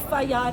FIR,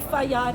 FIR,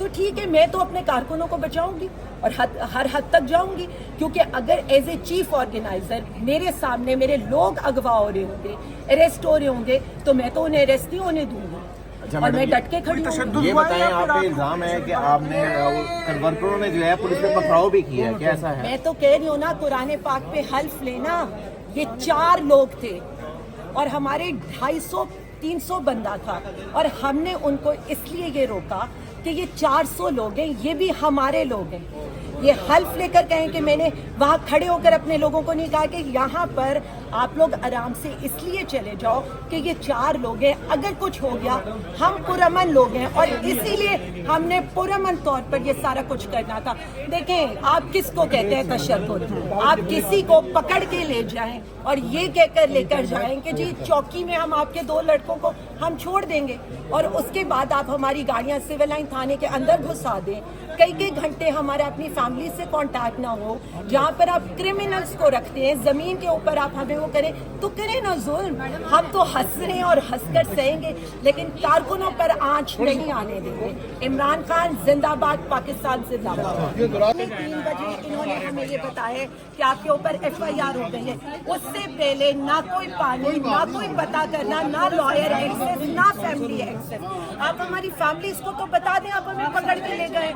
تو ٹھیک ہے میں تو اپنے کارکنوں کو بچاؤں گی اور ہر حد تک جاؤں گی، کیونکہ اگر ایز اے چیف آرگنائزر میرے سامنے میرے لوگ اغوا ہو رہے ہوں گے، اریسٹ ہو رہے ہوں گے، تو میں تو انہیں اریسٹ نہیں ہونے دوں گی اور میں ڈٹ کے کھڑی ہوں گی۔ یہ بتائیں، آپ پہ الزام ہے کہ آپ نے ورکروں نے جو ہے پولیس پہ پتھراؤ بھی کیا ہے، کیا ایسا ہے؟ میں تو کہہ رہی ہوں نا، قرآن پاک پہ حلف لینا، یہ 4 لوگ تھے اور ہمارے 250-300 بندہ تھا، اور ہم نے ان کو اس لیے یہ روکا کہ یہ 400 لوگ ہیں، یہ بھی ہمارے لوگ ہیں۔ یہ حلف لے کر کہیں کہ میں نے وہاں کھڑے ہو کر اپنے لوگوں کو نہیں کہا کہ یہاں پر آپ لوگ آرام سے اس لیے چلے جاؤ کہ یہ 4 لوگ ہیں، اگر کچھ ہو گیا ہم پرامن لوگ ہیں، اور اسی لیے ہم نے پرامن طور پر یہ سارا کچھ کرنا تھا۔ دیکھیں، آپ کس کو کہتے ہیں تشدد؟ آپ کسی کو پکڑ کے لے جائیں اور یہ کہہ کر لے کر جائیں کہ جی چوکی میں ہم آپ کے 2 لڑکوں کو ہم چھوڑ دیں گے، اور اس کے بعد آپ ہماری گاڑیاں سول لائن تھانے کے اندر گھسا دیں، کئی گھنٹے ہمارا اپنی فیملی سے کانٹیکٹ نہ ہو، جہاں پر آپ کرمنلز کو رکھتے ہیں زمین کے اوپر آپ ہمیں وہ کریں تو کریں نا ظلم۔ ہم تو ہنس رہے ہیں اور ہنس کر سہیں گے، لیکن کارکنوں پر آنچ نہیں آنے دیں گے۔ عمران خان زندہ باد، پاکستان زندہ باد۔ 3 بجے انہوں نے ہمیں یہ بتایا کہ آپ کے اوپر FIR ہو گئی ہے، اس سے پہلے نہ کوئی پانی، نہ کوئی پتہ کرنا، نہ لائر ایکسس، نہ فیملی ایکسس۔ آپ ہماری فیملیز کو تو بتا دیں، آپ ہمیں پکڑ کے لے گئے۔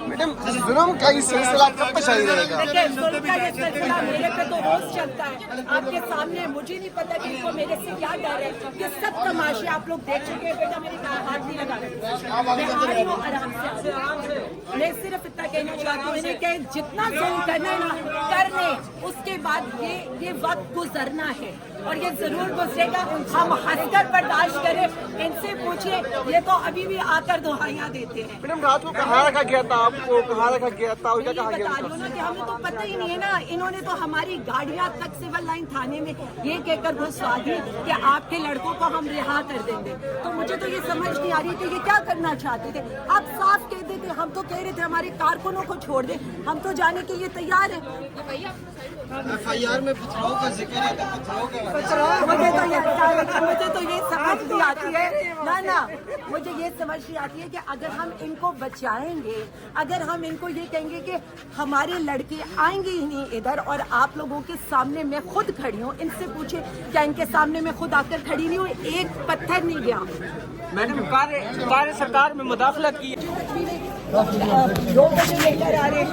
میڈم ظلم کا یہ سلسلہ کب تک جاری رہے گا؟ دیکھیں، ظلم کا یہ سلسلہ میرے پہ تو روز چلتا ہے، آپ کے سامنے مجھے نہیں پتا کہ ان کو میرے سے کیا ڈر ہے، کہ سب تماشے آپ لوگ دیکھ چکے ہیں۔ بیٹا میری ہاتھ نہیں لگا رہے، میں آ رہی ہوں آرام سے۔ میں صرف اتنا کہنا چاہتی ہوں کہ جتنا ظلم کرنا ہے نا کر لیں، اس کے بعد یہ وقت گزرنا ہے اور یہ ضرور گزرے گا۔ ہم ہنس کر برداشت کریں، ان سے پوچھیں، یہ تو ابھی بھی آ کر دہائیاں دیتے ہیں۔ میڈم رات کو کہاں رکھا گیا تھا آپ کو؟ کہاں رکھا گیا تھا اور کیا کہا گیا بتا رہی ہوں نا کہ ہمیں تو پتہ ہی نہیں ہے نا، انہوں نے تو ہماری گاڑیاں تک سول لائن تھانے میں یہ کہہ کر گھسوا دی کہ آپ کے لڑکوں کو ہم رہا کر دیں گے۔ تو مجھے تو یہ سمجھ نہیں آ رہی کہ یہ کیا کرنا چاہتے تھے۔ آپ صاف کہہ دیتے، ہم تو کہہ رہے تھے ہمارے کارکنوں کو چھوڑ دیں، ہم تو جانے کے لیے تیار ہیں۔ FIR میں پتھراؤ کا ذکر ہے، پتھراؤ کا مجھے تو یہ سمجھ نہیں آتی ہے، نہ مجھے یہ سمجھ نہیں آتی ہے کہ اگر ہم ان کو بچائیں گے، اگر ہم ان کو یہ کہیں گے کہ ہمارے لڑکے آئیں گے ہی نہیں ادھر، اور آپ لوگوں کے سامنے میں خود کھڑی ہوں، ان سے پوچھیں کیا ان کے سامنے میں خود آ کر کھڑی نہیں ہوں، ایک پتھر نہیں گیا۔ میڈم کار سرکار میں مداخلت کی 2 بجے لے کر آ رہے ہیں،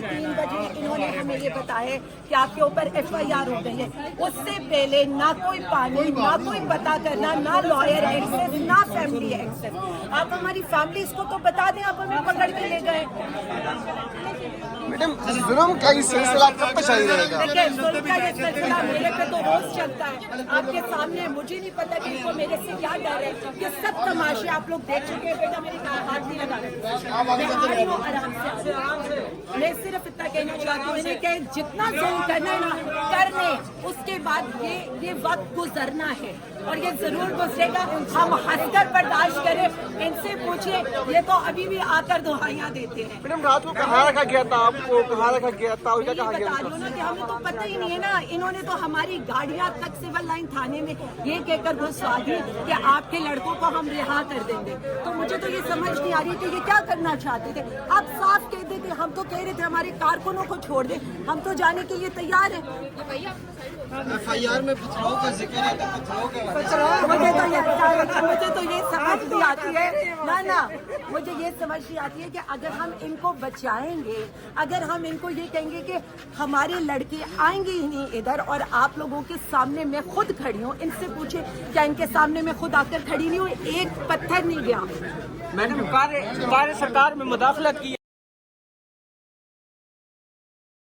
3 بجے انہوں نے ہمیں یہ بتایا کہ آپ کے اوپر FIR ہو گئی ہے، اس سے پہلے نہ کوئی پانی، نہ کوئی پتہ کرنا، نہ لائر ایکسس، نہ فیملی ایکسس۔ آپ ہماری فیملیز کو تو بتا دیں، آپ ہمیں پکڑ کے لے گئے۔ میڈم ظلم کا یہ سلسلہ کب تک جاری رہے گا؟ دیکھیں، ظلم کا یہ سلسلہ میرے پہ تو روز چلتا ہے، آپ کے سامنے مجھے نہیں پتا کہ ان کو میرے سے کیا ڈر ہے، کہ سب تماشے آپ لوگ دیکھ چکے ہیں۔ بیٹا میری ہاتھ نہیں لگا رہے، میں آ رہی ہوں آرام سے۔ میں صرف اتنا کہنا چاہتی ہوں کہ جتنا ظلم کرنا ہے نا کر لیں، اس کے بعد یہ وقت گزرنا ہے اور یہ ضرور گزرے گا۔ ہم ہنس کر برداشت کریں، ان سے پوچھیں، یہ تو ابھی بھی آ کر دہائیاں دیتے ہیں۔ میڈم رات کو کہاں رکھا گیا تھا آپ کو؟ کہاں رکھا گیا تھا اور کیا کہا گیا بتا رہی ہوں نا کہ ہمیں تو پتہ ہی نہیں ہے نا، انہوں نے تو ہماری گاڑیاں تک سول لائن تھانے میں یہ کہہ کر گھسوا دی کہ آپ کے لڑکوں کو ہم رہا کر دیں گے۔ تو مجھے تو یہ سمجھ نہیں آ رہی کہ یہ کیا کرنا چاہتے تھے۔ آپ صاف کہہ دیتے، ہم تو کہہ رہے تھے ہمارے کارکنوں کو چھوڑ دیں، ہم تو جانے کے لیے تیار ہیں۔ FIR میں پتھراؤ کا ذکر ہے، پتھراؤ کا مجھے تو یہ سمجھ نہیں آتی ہے، نہ مجھے یہ سمجھ نہیں آتی ہے کہ اگر ہم ان کو بچائیں گے، اگر ہم ان کو یہ کہیں گے کہ ہمارے لڑکے آئیں گے ہی نہیں ادھر، اور آپ لوگوں کے سامنے میں خود کھڑی ہوں، ان سے پوچھیں کیا ان کے سامنے میں خود آ کر کھڑی نہیں ہوں، ایک پتھر نہیں گیا۔ میڈم کار سرکار میں مداخلت کی